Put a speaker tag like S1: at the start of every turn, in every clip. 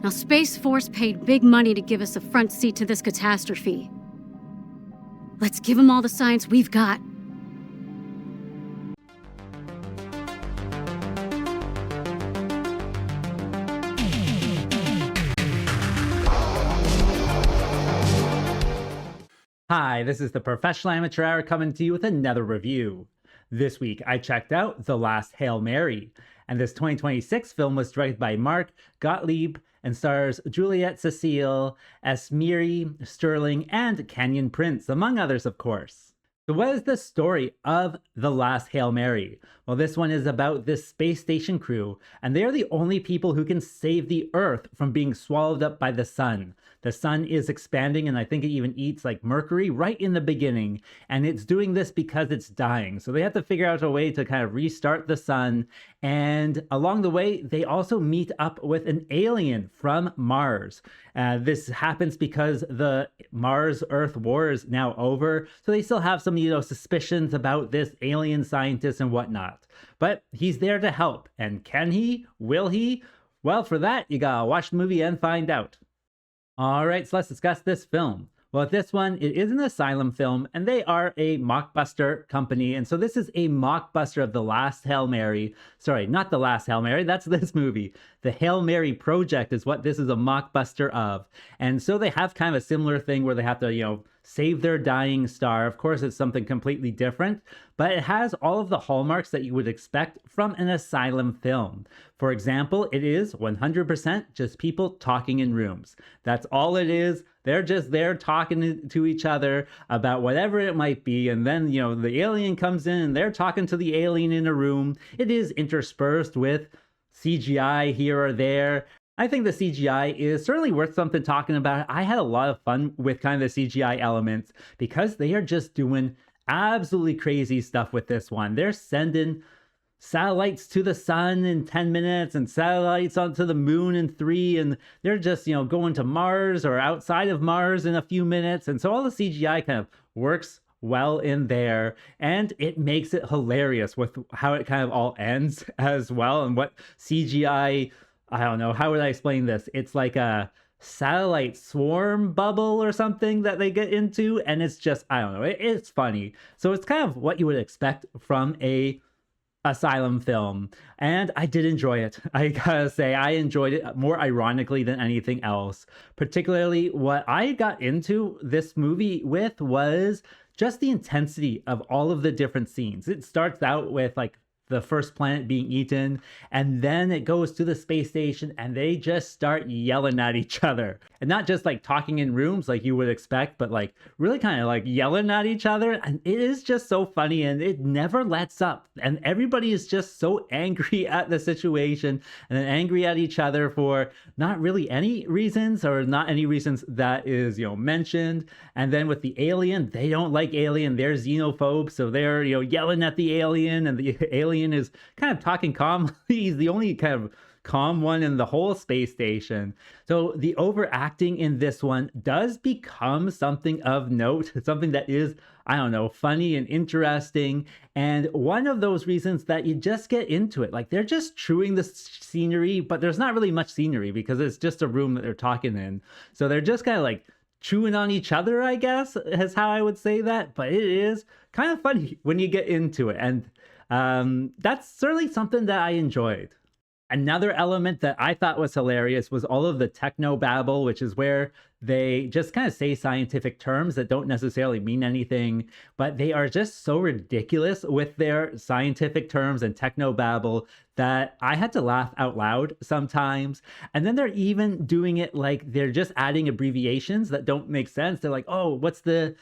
S1: Now, Space Force paid big money to give us a front seat to this catastrophe. Let's give them all the science we've got.
S2: Hi, this is the Professional Amateur Hour coming to you with another review. This week, I checked out The Last Hail Mary, and this 2026 film was directed by Mark Gottlieb and stars Juliette, Cecile, M.A.R.Y, Sterling, and Kenyon Prince, among others, of course. So what is the story of The Last Hail Mary? Well, this one is about this space station crew, and they are the only people who can save the Earth from being swallowed up by the sun. The sun is expanding, and I think it even eats like Mercury right in the beginning, and it's doing this because it's dying. So they have to figure out a way to kind of restart the sun, and along the way, they also meet up with an alien from Mars. This happens because the Mars-Earth war is now over, so they still have some, suspicions about this alien scientist and whatnot. But he's there to help, and can he? Will he? Well, for that, you gotta watch the movie and find out. All right, so let's discuss this film. Well, this one, it is an Asylum film, and they are a Mockbuster company. And so this is a Mockbuster of The Last Hail Mary. Sorry, not The Last Hail Mary, that's this movie. The Hail Mary Project is what this is a Mockbuster of. And so they have kind of a similar thing where they have to, save their dying star. Of course, it's something completely different, but it has all of the hallmarks that you would expect from an Asylum film. For example, it is 100% just people talking in rooms. That's all it is. They're just there talking to each other about whatever it might be. And then, the alien comes in and they're talking to the alien in a room. It is interspersed with CGI here or there. I think the CGI is certainly worth something talking about. I had a lot of fun with kind of the CGI elements because they are just doing absolutely crazy stuff with this one. They're sending satellites to the sun in 10 minutes and satellites onto the moon in 3, and they're just, going to Mars or outside of Mars in a few minutes. And so all the CGI kind of works well in there, and it makes it hilarious with how it kind of all ends as well. And what CGI, I don't know, how would I explain this? It's like a satellite swarm bubble or something that they get into, and it's just, I don't know, it's funny. So it's kind of what you would expect from a Asylum film, and I did enjoy it. I gotta say, I enjoyed it more ironically than anything else. Particularly, what I got into this movie with was just the intensity of all of the different scenes. It starts out with like the first planet being eaten, and then it goes to the space station and they just start yelling at each other, and not just like talking in rooms like you would expect, but like really kind of like yelling at each other. And it is just so funny, and it never lets up, and everybody is just so angry at the situation and then angry at each other for not really any reasons, or not any reasons that is mentioned. And then with the alien, they don't like alien, they're xenophobes, so they're yelling at the alien, and the alien is kind of talking calmly. He's the only kind of calm one in the whole space station. So the overacting in this one does become something of note, something that is, I don't know, funny and interesting. And one of those reasons that you just get into it, like they're just chewing the scenery, but there's not really much scenery because it's just a room that they're talking in. So they're just kind of like chewing on each other, I guess, is how I would say that. But it is kind of funny when you get into it. And that's certainly something that I enjoyed. Another element that I thought was hilarious was all of the technobabble, which is where they just kind of say scientific terms that don't necessarily mean anything, but they are just so ridiculous with their scientific terms and technobabble that I had to laugh out loud sometimes. And then they're even doing it like they're just adding abbreviations that don't make sense. They're like, oh, what's the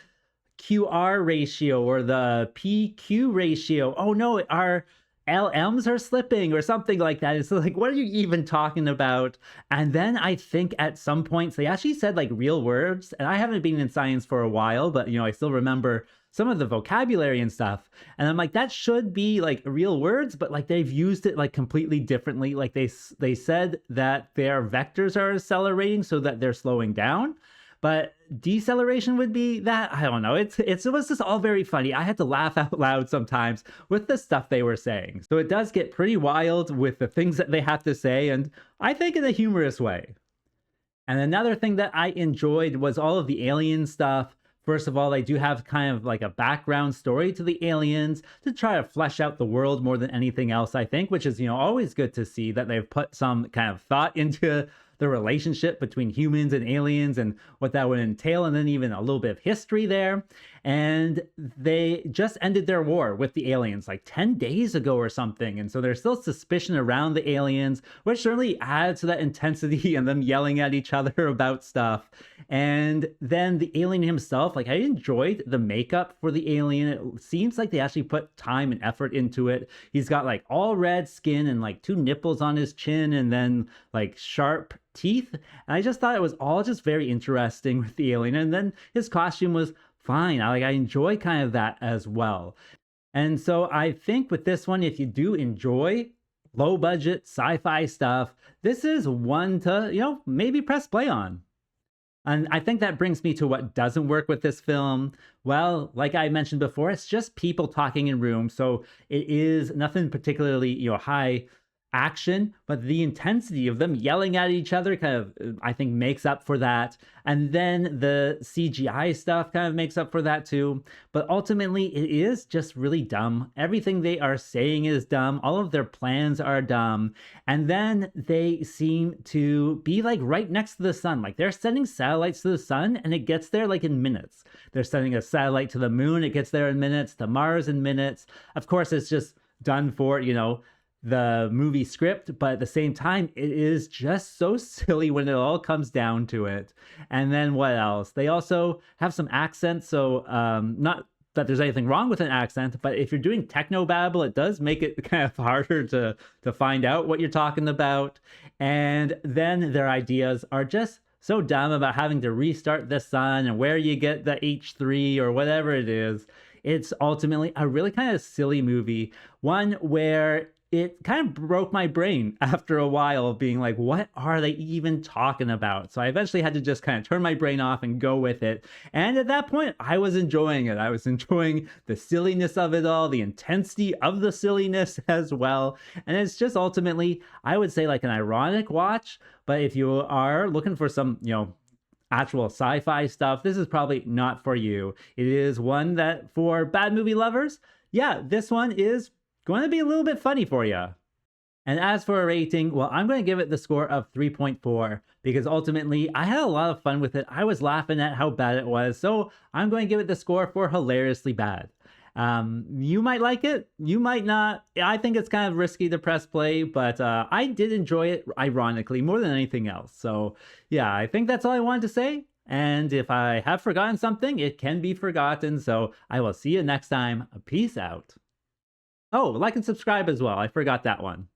S2: QR ratio or the PQ ratio? Oh no, our LMs are slipping or something like that. It's like, what are you even talking about? And then I think at some points they actually said like real words, and I haven't been in science for a while, but I still remember some of the vocabulary and stuff. And I'm like, that should be like real words, but like they've used it like completely differently. Like they said that their vectors are accelerating so that they're slowing down. But deceleration would be that, I don't know. It was just all very funny. I had to laugh out loud sometimes with the stuff they were saying. So it does get pretty wild with the things that they have to say, and I think in a humorous way. And another thing that I enjoyed was all of the alien stuff. First of all, they do have kind of like a background story to the aliens to try to flesh out the world more than anything else, I think, which is, always good to see that they've put some kind of thought into the relationship between humans and aliens and what that would entail, and then even a little bit of history there. And they just ended their war with the aliens like 10 days ago or something. And so there's still suspicion around the aliens, which certainly adds to that intensity and them yelling at each other about stuff. And then the alien himself, like I enjoyed the makeup for the alien. It seems like they actually put time and effort into it. He's got like all red skin and like 2 nipples on his chin and then like sharp teeth. And I just thought it was all just very interesting with the alien. And then his costume was fine. I enjoy kind of that as well. And so I think with this one, if you do enjoy low budget sci-fi stuff, this is one to, maybe press play on. And I think that brings me to what doesn't work with this film. Well, like I mentioned before, it's just people talking in rooms. So it is nothing particularly, high action, but the intensity of them yelling at each other kind of, I think, makes up for that. And then the CGI stuff kind of makes up for that too. But ultimately, it is just really dumb. Everything they are saying is dumb. All of their plans are dumb. And then they seem to be like right next to the sun. Like they're sending satellites to the sun and it gets there like in minutes. They're sending a satellite to the moon. It gets there in minutes, to Mars in minutes. Of course, it's just done for, the movie script, but at the same time, it is just so silly when it all comes down to it. And then what else? They also have some accents, so not that there's anything wrong with an accent, but if you're doing Technobabble, it does make it kind of harder to find out what you're talking about. And then their ideas are just so dumb about having to restart the sun and where you get the H3 or whatever it is. It's ultimately a really kind of silly movie, one where it kind of broke my brain after a while of being like, what are they even talking about? So I eventually had to just kind of turn my brain off and go with it. And at that point, I was enjoying it. I was enjoying the silliness of it all, the intensity of the silliness as well. And it's just ultimately, I would say, like an ironic watch. But if you are looking for some, actual sci-fi stuff, this is probably not for you. It is one that for bad movie lovers, yeah, this one is going to be a little bit funny for you. And as for a rating, well, I'm going to give it the score of 3.4 because ultimately I had a lot of fun with it. I was laughing at how bad it was, so I'm going to give it the score for hilariously bad. You might like it, you might not. I think it's kind of risky to press play, but I did enjoy it, ironically, more than anything else. So yeah, I think that's all I wanted to say. And if I have forgotten something, it can be forgotten. So I will see you next time. Peace out. Oh, like and subscribe as well. I forgot that one.